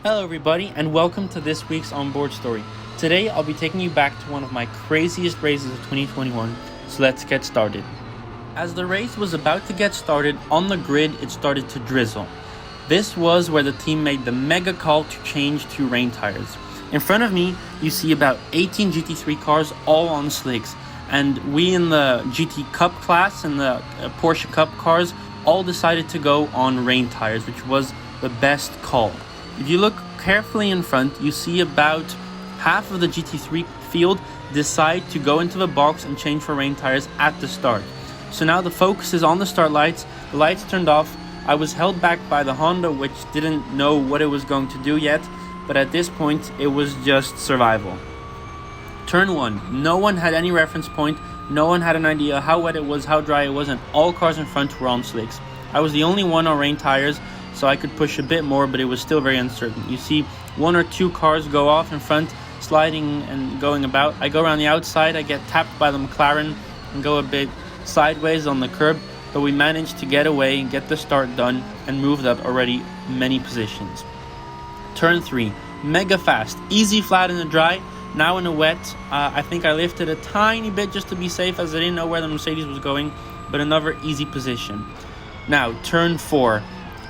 Hello everybody and welcome to this week's Onboard Story. Today I'll be taking you back to one of my craziest races of 2021, so let's get started. As the race was about to get started, on the grid it started to drizzle. This was where the team made the mega call to change to rain tires. In front of me you see about 18 GT3 cars all on slicks, and we in the GT Cup class and the Porsche Cup cars all decided to go on rain tires, which was the best call. If you look carefully in front, you see about half of the GT3 field decide to go into the box and change for rain tires at the start. So now the focus is on the start lights. The lights turned off. I was held back by the Honda, which didn't know what it was going to do yet, but at this point it was just survival. Turn 1, no one had any reference point, no one had an idea how wet it was, how dry it was, and all cars in front were on slicks. I was the only one on rain tires, so I could push a bit more, but it was still very uncertain. You see one or two cars go off in front, sliding and going about. I go around the outside, I get tapped by the McLaren and go a bit sideways on the curb, but we managed to get away, get the start done, and moved up already many positions. Turn 3, mega fast, easy flat in the dry. Now in the wet, I think I lifted a tiny bit just to be safe, as I didn't know where the Mercedes was going, but another easy position. Now turn 4,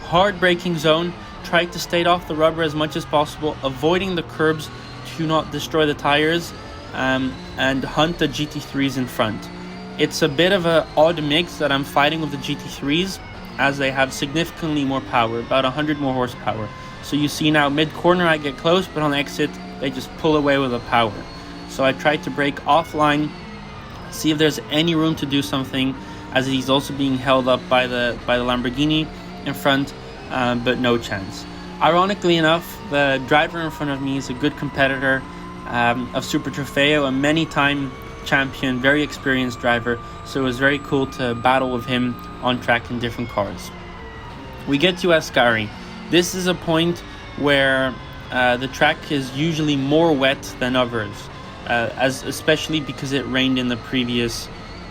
hard braking zone. Tried to stay off the rubber as much as possible, avoiding the curbs to not destroy the tires, and hunt the GT3s in front. It's a bit of an odd mix that I'm fighting with the GT3s, as they have significantly more power, about 100 more horsepower. So you see now mid-corner I get close, but on exit they just pull away with the power. So I tried to brake offline, see if there's any room to do something, as he's also being held up by the Lamborghini in front, but no chance. Ironically enough, the driver in front of me is a good competitor of Super Trofeo, a many-time champion, very experienced driver, so it was very cool to battle with him on track in different cars. We get to Ascari. This is a point where the track is usually more wet than others, especially because it rained in the previous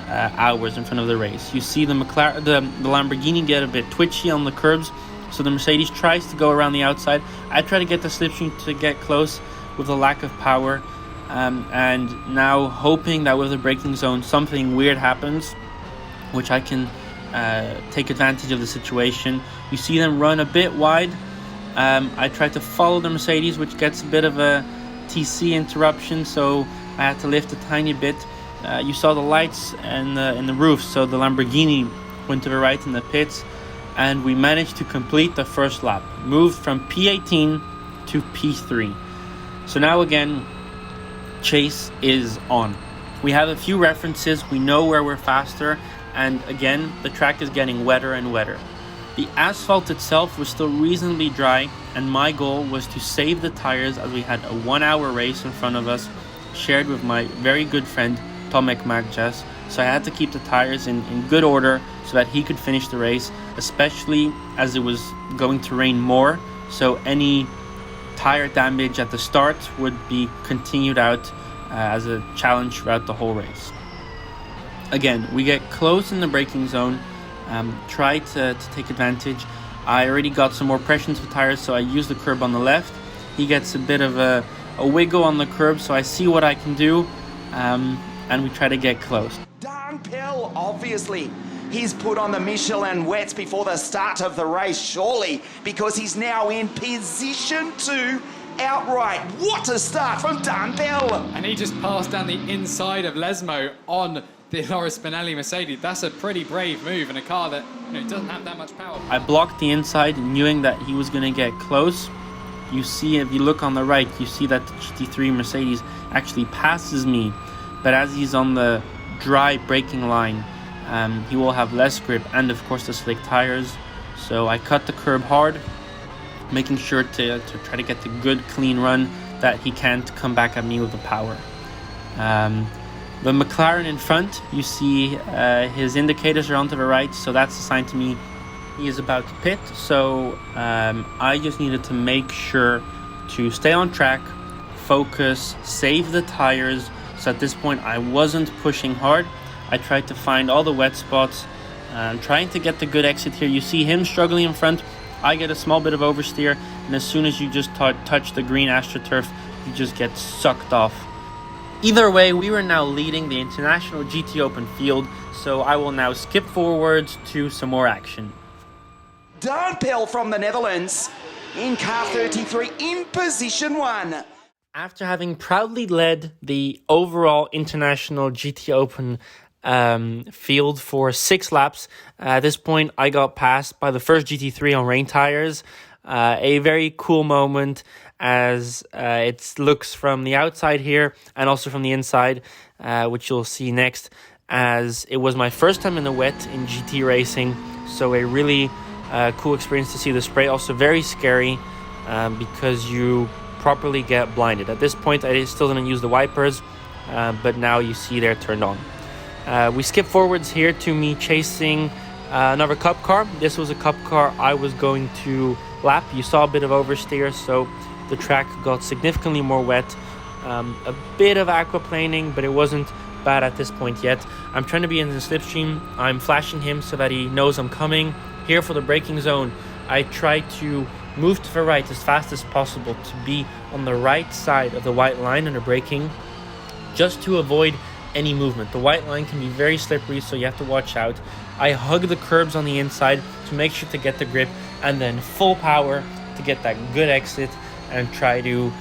hours in front of the race. You see the Lamborghini get a bit twitchy on the curbs, so the Mercedes tries to go around the outside. I try to get the slipstream to get close with a lack of power, and now hoping that with the braking zone something weird happens, which I can take advantage of the situation. You see them run a bit wide. I try to follow the Mercedes, which gets a bit of a TC interruption, so I had to lift a tiny bit. You saw the lights and in the roof, so the Lamborghini went to the right in the pits, and we managed to complete the first lap, moved from P18 to P3. So now again, chase is on. We have a few references, we know where we're faster, and again, the track is getting wetter and wetter. The asphalt itself was still reasonably dry, and my goal was to save the tires, as we had a 1-hour race in front of us, shared with my very good friend Tomek Magdziaz, so I had to keep the tires in good order so that he could finish the race, especially as it was going to rain more, so any tire damage at the start would be continued out as a challenge throughout the whole race. Again, we get close in the braking zone, try to take advantage. I already got some more pressure into the tires, so I use the curb on the left. He gets a bit of a wiggle on the curb, so I see what I can do, and we try to get close. Daan, obviously, he's put on the Michelin wets before the start of the race, surely, because he's now in position 2 outright. What a start from Daan. And he just passed down the inside of Lesmo on the Loris Spinelli Mercedes. That's a pretty brave move in a car that doesn't have that much power. I blocked the inside, knowing that he was going to get close. You see, if you look on the right, you see that the GT3 Mercedes actually passes me, but as he's on the dry braking line, he will have less grip and of course the slick tires. So I cut the curb hard, making sure to try to get the good clean run that he can't come back at me with the power. The McLaren in front, you see his indicators are onto the right, so that's a sign to me he is about to pit. So I just needed to make sure to stay on track, focus, save the tires. So at this point I wasn't pushing hard. I tried to find all the wet spots, trying to get the good exit here. You see him struggling in front. I get a small bit of oversteer, and as soon as you just touch the green AstroTurf, you just get sucked off. Either way, we were now leading the International GT Open field, so I will now skip forwards to some more action. Daan from the Netherlands in car 33 in position 1. After having proudly led the overall International GT Open field for 6 laps, at this point I got passed by the first GT3 on rain tires. A very cool moment as it looks from the outside here and also from the inside, which you'll see next, as it was my first time in the wet in GT racing, so a really cool experience to see the spray. Also very scary because you properly get blinded. At this point I still didn't use the wipers, but now you see they're turned on. We skip forwards here to me chasing another Cup car. This was a Cup car I was going to lap. You saw a bit of oversteer, so the track got significantly more wet. A bit of aquaplaning, but it wasn't bad at this point yet. I'm trying to be in the slipstream. I'm flashing him so that he knows I'm coming. Here for the braking zone, I try to move to the right as fast as possible to be on the right side of the white line under braking, just to avoid any movement. The white line can be very slippery, so you have to watch out. I hug the curbs on the inside to make sure to get the grip, and then full power to get that good exit and try to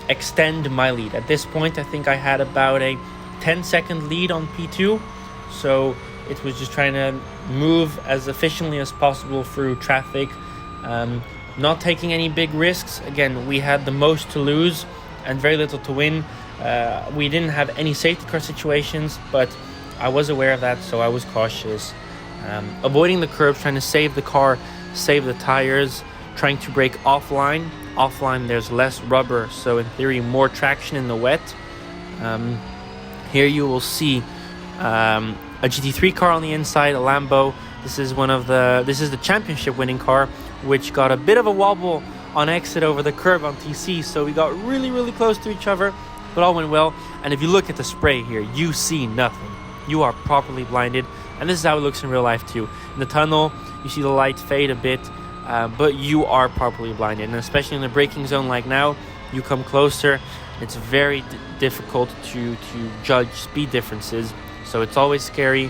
extend my lead. At this point, I think I had about a 10-second lead on P2, so it was just trying to move as efficiently as possible through traffic, not taking any big risks. Again, we had the most to lose and very little to win. We didn't have any safety car situations, but I was aware of that, so I was cautious. Avoiding the curbs, trying to save the car, save the tires, trying to brake offline. Offline, there's less rubber, so in theory, more traction in the wet. Here you will see a GT3 car on the inside, a Lambo. This is the championship winning car, which got a bit of a wobble on exit over the curve on TC, so we got really close to each other, but all went well. And if you look at the spray here, you see nothing. You are properly blinded, and this is how it looks in real life too. In the tunnel, you see the light fade a bit, but you are properly blinded, and especially in the braking zone like now, you come closer, it's very difficult to judge speed differences, so it's always scary.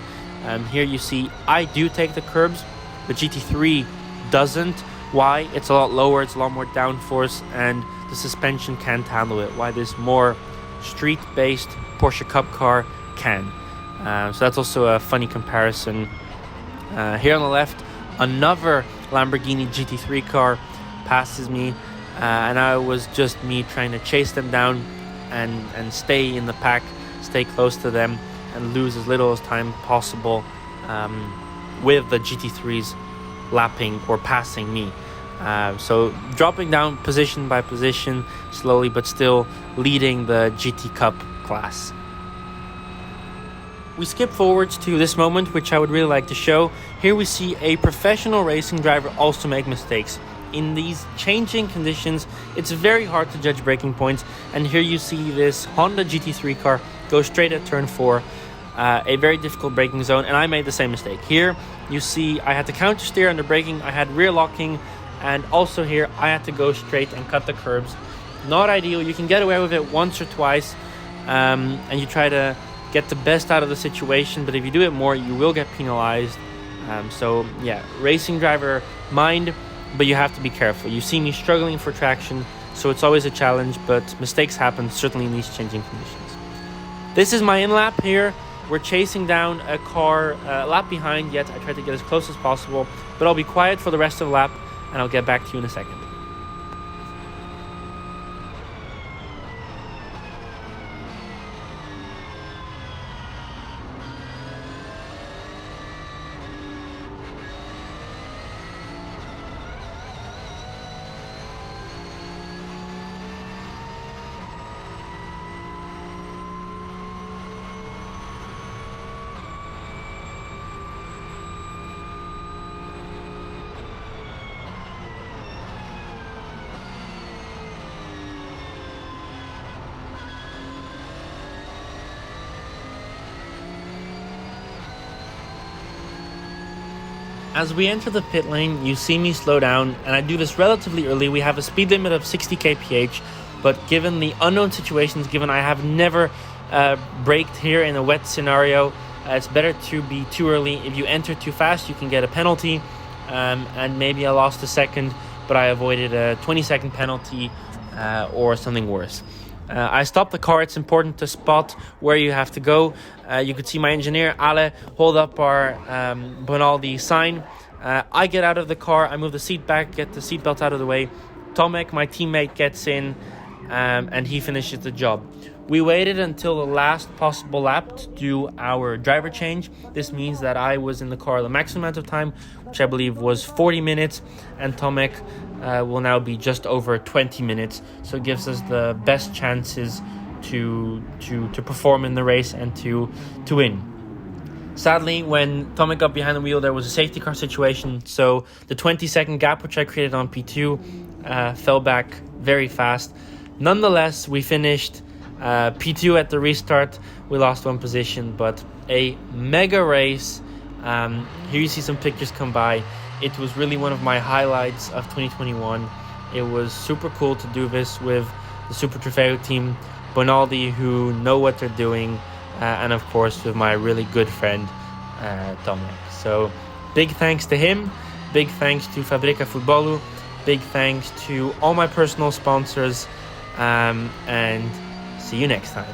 Here you see I do take the curbs, but GT3 doesn't. Why? It's a lot lower, it's a lot more downforce, and the suspension can't handle it. Why this more street-based Porsche Cup car can. So that's also a funny comparison. Here on the left, another Lamborghini GT3 car passes me, and I was just me trying to chase them down and stay in the pack, stay close to them, and lose as little as time possible with the GT3s lapping or passing me. So dropping down position by position, slowly but still leading the GT Cup class. We skip forwards to this moment, which I would really like to show. Here we see a professional racing driver also make mistakes. In these changing conditions, it's very hard to judge braking points, and here you see this Honda GT3 car go straight at turn 4, a very difficult braking zone, and I made the same mistake. Here you see I had to counter steer under braking, I had rear locking, and also here I had to go straight and cut the curbs. Not ideal. You can get away with it once or twice, and you try to get the best out of the situation, but if you do it more, you will get penalized. So yeah, racing driver mind, but you have to be careful. You see me struggling for traction, so it's always a challenge, but mistakes happen, certainly in these changing conditions. This is my in-lap here. We're chasing down a car a lap behind, yet I try to get as close as possible, but I'll be quiet for the rest of the lap, and I'll get back to you in a second. As we enter the pit lane, you see me slow down, and I do this relatively early. We have a speed limit of 60 kph, but given the unknown situations, given I have never braked here in a wet scenario, it's better to be too early. If you enter too fast, you can get a penalty, and maybe I lost a second, but I avoided a 20-second penalty or something worse. I stopped the car. It's important to spot where you have to go. You could see my engineer, Ale, hold up our Bonaldi sign. I get out of the car. I move the seat back, get the seatbelt out of the way. Tomek, my teammate, gets in, and he finishes the job. We waited until the last possible lap to do our driver change. This means that I was in the car the maximum amount of time, which I believe was 40 minutes, and Tomek will now be just over 20 minutes. So it gives us the best chances to perform in the race and to win. Sadly, when Tomek got behind the wheel, there was a safety car situation, so the 20-second gap which I created on P2 fell back very fast. Nonetheless, we finished P2 at the restart. We lost one position, but a mega race. Here you see some pictures come by. It was really one of my highlights of 2021. It was super cool to do this with the Super Trofeo team, Bonaldi, who know what they're doing, and of course with my really good friend Tomek. So big thanks to him, big thanks to Fabrica Futbolu, big thanks to all my personal sponsors, and see you next time.